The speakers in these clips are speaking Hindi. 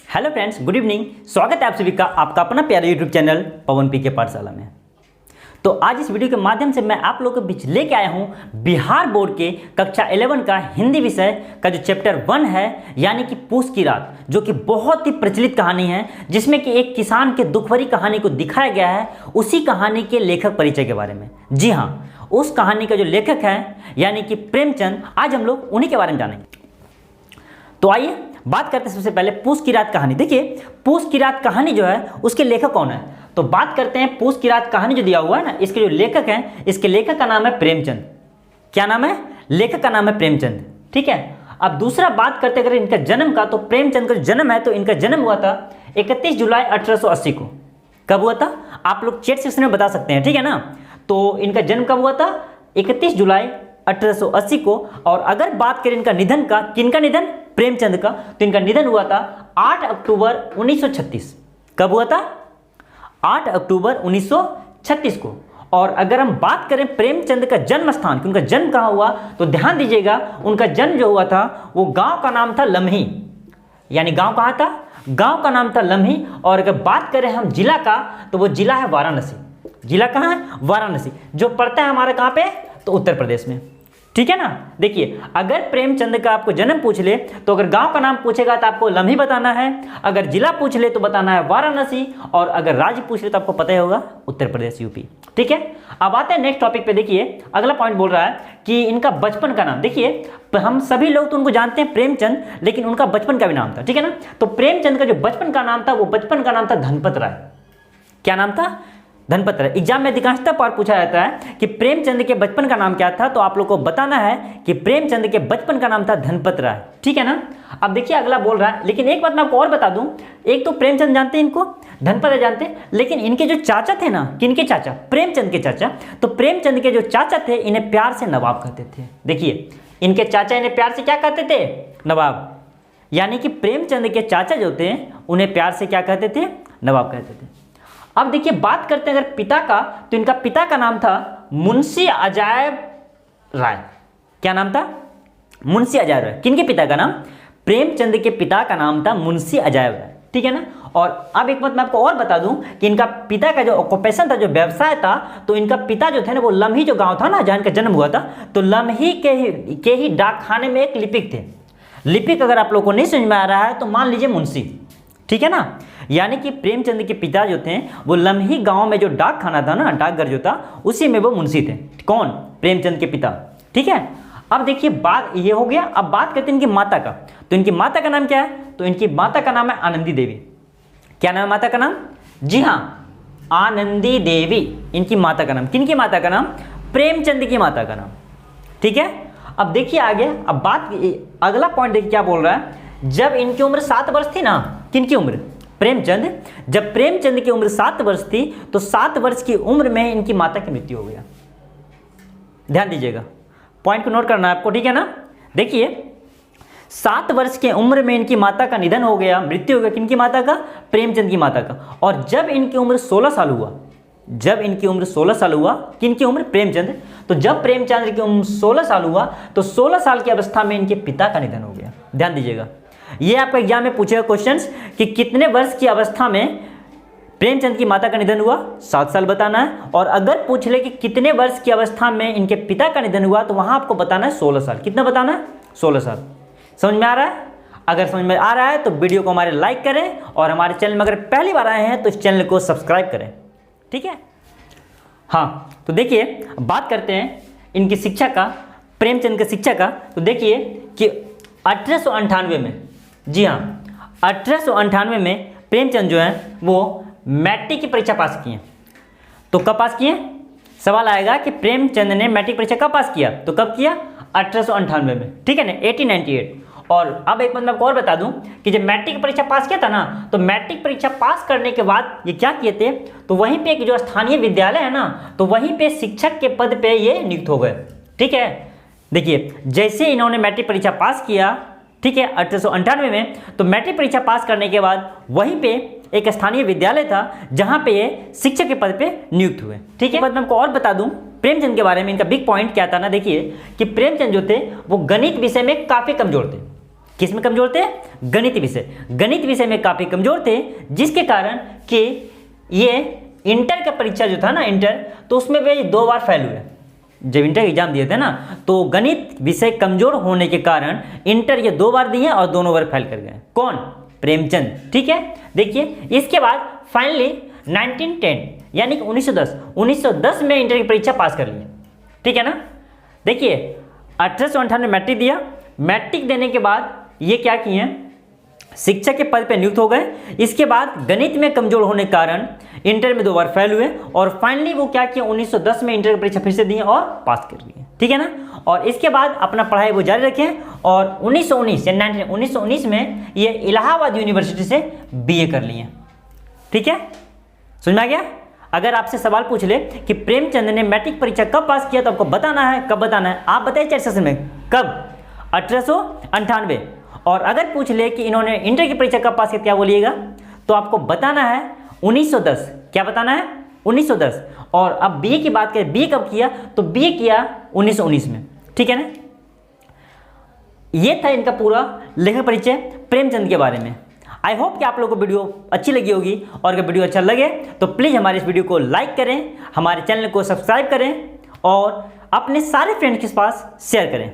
Hello friends, good evening. स्वागत है आप सभी का आपका अपना प्यारा यूट्यूब चैनल पवन पी के पाठशाला में। तो आज इस वीडियो के माध्यम से मैं आप लोगों के बीच लेके आया हूं बिहार बोर्ड के कक्षा 11 का हिंदी विषय का जो चैप्टर 1 है, यानी कि पूस की रात, जो कि बहुत ही प्रचलित कहानी है, जिसमें कि एक किसान के दुख भरी कहानी को दिखाया गया है। उसी कहानी के लेखक परिचय के बारे में, जी हाँ, उस कहानी का जो लेखक है यानी कि प्रेमचंद, आज हम लोग उन्हीं के बारे में जानेंगे। तो आइए बात करते हैं सबसे पहले पूस की रात कहानी। देखिए, पूस की रात कहानी जो है उसके लेखक कौन है, तो बात करते हैं पूस की रात कहानी जो दिया हुआ है ना, इसके जो लेखक हैं, इसके लेखक का नाम है प्रेमचंद। क्या नाम है? लेखक का नाम है प्रेमचंद। ठीक है। अब दूसरा बात करते अगर इनका जन्म का, तो प्रेमचंद का जो जन्म है, तो इनका जन्म हुआ था 31 जुलाई 1880 को। कब हुआ था? आप लोग चैट सेक्शन में बता सकते हैं, ठीक है ना। तो इनका जन्म कब हुआ था? 31 जुलाई 1880 को। और अगर बात करें इनका निधन का, किनका निधन? प्रेमचंद का। तो इनका निधन हुआ था 8 अक्टूबर 1936। कब हुआ था? 8 अक्टूबर 1936 को। और अगर हम बात करें प्रेमचंद का जन्म स्थान, कि उनका जन्म कहाँ हुआ, तो ध्यान दीजिएगा, उनका जन्म जो हुआ था वो गांव का नाम था लम्ही। यानी गांव कहाँ था? गांव का नाम था लम्ही। और अगर बात करें हम जिला का, तो वो जिला है वाराणसी। जिला कहाँ है? वाराणसी, जो पड़ता है हमारे कहाँ पे? तो उत्तर प्रदेश में। ठीक है ना। देखिए, अगर प्रेमचंद का आपको जन्म पूछ ले, तो अगर गांव का नाम पूछेगा तो आपको लम्ही बताना है, अगर जिला पूछ ले तो बताना है वाराणसी, और अगर राज्य पूछ ले तो आपको पता ही होगा उत्तर प्रदेश, यूपी। ठीक है। अब आते हैं नेक्स्ट टॉपिक पे। देखिए, अगला पॉइंट बोल रहा है कि इनका बचपन का नाम। देखिए, हम सभी लोग तो उनको जानते हैं प्रेमचंद, लेकिन उनका बचपन का भी नाम था। ठीक है ना। तो प्रेमचंद का जो बचपन का नाम था, वो बचपन का नाम था धनपत राय। क्या नाम था? धनपत राय। एग्जाम में अधिकांशतः बार पूछा जाता है कि प्रेमचंद के बचपन का नाम क्या था, तो आप लोग को बताना है कि प्रेमचंद के बचपन का नाम था धनपत राय। ठीक है ना। अब देखिए, अगला बोल रहा है, लेकिन एक बात मैं आपको और बता दूं, एक तो प्रेमचंद जानते हैं इनको, धनपत राय जानते हैं, लेकिन इनके जो चाचा थे ना, किनके चाचा? प्रेमचंद के चाचा। तो प्रेमचंद के जो चाचा थे, इन्हें प्यार से नवाब कहते थे। देखिए, इनके चाचा इन्हें प्यार से क्या कहते थे? नवाब। यानी कि प्रेमचंद के चाचा जो थे, उन्हें प्यार से क्या कहते थे? नवाब कहते थे। अब देखिए, बात करते हैं अगर पिता का, तो इनका पिता का नाम था मुंशी अजायब राय। क्या नाम था? मुंशी अजायब राय। किनके पिता का नाम? प्रेमचंद के पिता का नाम था मुंशी अजायब राय। ठीक है ना। और अब एक बात मैं आपको और बता दूं कि इनका पिता का जो ऑक्यूपेशन था, जो व्यवसाय था, तो इनका पिता जो थे ना, वो लम्ही जो गांव था ना, जहां इनका जन्म हुआ था, तो लम्ही के ही डाकखाने में एक लिपिक थे। लिपिक अगर आप लोग को नहीं समझ में आ रहा है तो मान लीजिए मुंशी। ठीक है ना। यानी कि प्रेमचंद के पिता जो थे, वो लम्ही गांव में जो डाक खाना था ना, डाकघर जो था, उसी में वो मुंशी थे। कौन? प्रेमचंद के पिता। ठीक है। अब देखिए, बात ये हो गया। अब बात करते हैं इनकी माता का। तो इनकी माता का नाम क्या है? तो इनकी माता का नाम है आनंदी देवी। क्या नाम है माता का नाम? जी हाँ, आनंदी देवी इनकी माता का नाम। किनकी माता का नाम? प्रेमचंद की माता का नाम। ठीक है। अब देखिए आगे, अब बात, अगला पॉइंट देखिए क्या बोल रहा है। जब इनकी उम्र 7 वर्ष थी ना, किनकी उम्र? प्रेमचंद। जब प्रेमचंद की उम्र 7 वर्ष थी, तो 7 वर्ष की उम्र में इनकी माता की मृत्यु हो गया। ध्यान दीजिएगा, पॉइंट को नोट करना है आपको। ठीक है ना। देखिए, 7 वर्ष की उम्र में इनकी माता का निधन हो गया, मृत्यु हो गया। किनकी माता का? प्रेमचंद की माता का। और जब इनकी उम्र 16 साल हुआ, जब इनकी उम्र 16 साल हुआ, किनकी उम्र? प्रेमचंद। तो जब प्रेमचंद की उम्र 16 साल हुआ, तो 16 साल की अवस्था में इनके पिता का निधन हो गया। ध्यान दीजिएगा, ये आपका एग्जाम में पूछेगा क्वेश्चंस कि कितने वर्ष की अवस्था में प्रेमचंद की माता का निधन हुआ, 7 साल बताना है। और अगर पूछ ले कि कितने वर्ष की अवस्था में इनके पिता का निधन हुआ, तो वहां आपको बताना है 16 साल। कितना बताना है? 16 साल। समझ में आ रहा है? अगर समझ में आ रहा है तो वीडियो को हमारे लाइक करें, और हमारे चैनल में अगर पहली बार आए हैं तो इस चैनल को सब्सक्राइब करें। ठीक है। हाँ, तो देखिए, बात करते हैं इनकी शिक्षा का, प्रेमचंद की शिक्षा का। तो देखिए कि 1898 में, जी हाँ, 1898 में प्रेमचंद जो है वो मैट्रिक की परीक्षा पास किए। तो कब पास किए? सवाल आएगा कि प्रेमचंद ने मैट्रिक परीक्षा कब पास किया, तो कब किया? 1898 में। ठीक है ना, 1898। और अब एक बात मैं आपको और बता दूं कि जब मैट्रिक परीक्षा पास किया था ना, तो मैट्रिक परीक्षा पास करने के बाद ये क्या किए थे, तो वहीं पे एक जो स्थानीय विद्यालय है ना, तो वहीं पे शिक्षक के पद पे ये नियुक्त हो गए। ठीक है। देखिए, जैसे इन्होंने मैट्रिक परीक्षा पास किया, ठीक है, 1898 में, तो मैट्रिक परीक्षा पास करने के बाद वहीं पे एक स्थानीय विद्यालय था, जहां पे ये शिक्षक के पद पे नियुक्त हुए। ठीक है। मैं आपको और बता दूं प्रेमचंद के बारे में, इनका बिग पॉइंट क्या था ना, देखिए कि प्रेमचंद जो थे वो गणित विषय में काफी कमजोर थे। किस में कमजोर थे? गणित विषय। गणित विषय में काफ़ी कमजोर थे, जिसके कारण कि ये इंटर का परीक्षा जो था ना, इंटर, तो उसमें वे 2 बार फेल हुए। जब इंटर एग्जाम दिए थे ना, तो गणित विषय कमजोर होने के कारण इंटर ये 2 बार दिए और दोनों बार फेल कर गए। कौन? प्रेमचंद। ठीक है, देखिए इसके बाद फाइनली 1910 यानी कि 1910 में इंटर की परीक्षा पास कर लिए। ठीक है ना। देखिए 1898 में मैट्रिक दिया। मैट्रिक देने के बाद ये क्या किए, शिक्षक के पद पर नियुक्त हो गए। इसके बाद गणित में कमजोर होने के कारण इंटर में 2 बार फेल हुए और फाइनली वो क्या किया, 1910 में इंटर की परीक्षा फिर से दी और पास कर लिए। ठीक है ना। और इसके बाद अपना पढ़ाई वो जारी रखें और 1919 में ये इलाहाबाद यूनिवर्सिटी से बीए कर लिए। ठीक है, समझ में आ गया। अगर आपसे सवाल पूछ ले कि प्रेमचंद ने मैट्रिक परीक्षा कब पास किया, तो आपको बताना है कब बताना है। आप बताइए चर्चा सेशन में कब? 1898। और अगर पूछ ले कि इन्होंने इंटर की परीक्षा कब पास किया, क्या बोलिएगा? तो आपको बताना है 1910। क्या बताना है? 1910। और अब बीए की बात करें, बीए कब किया, तो बीए किया 1919 में। ठीक है ना। ये था इनका पूरा लेखक परिचय प्रेमचंद के बारे में। आई होप कि आप लोगों को वीडियो अच्छी लगी होगी, और अगर वीडियो अच्छा लगे तो प्लीज़ हमारे इस वीडियो को लाइक करें, हमारे चैनल को सब्सक्राइब करें और अपने सारे फ्रेंड्स के पास शेयर करें।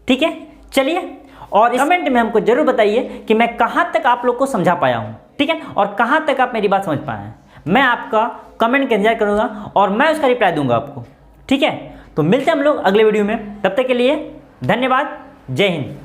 ठीक है, चलिए, और कमेंट में हमको जरूर बताइए कि मैं कहाँ तक आप लोग को समझा पाया हूँ। ठीक है, और कहाँ तक आप मेरी बात समझ पाए हैं। मैं आपका कमेंट का इंतजार करूँगा और मैं उसका रिप्लाई दूंगा आपको। ठीक है, तो मिलते हैं हम लोग अगले वीडियो में। तब तक के लिए धन्यवाद। जय हिंद।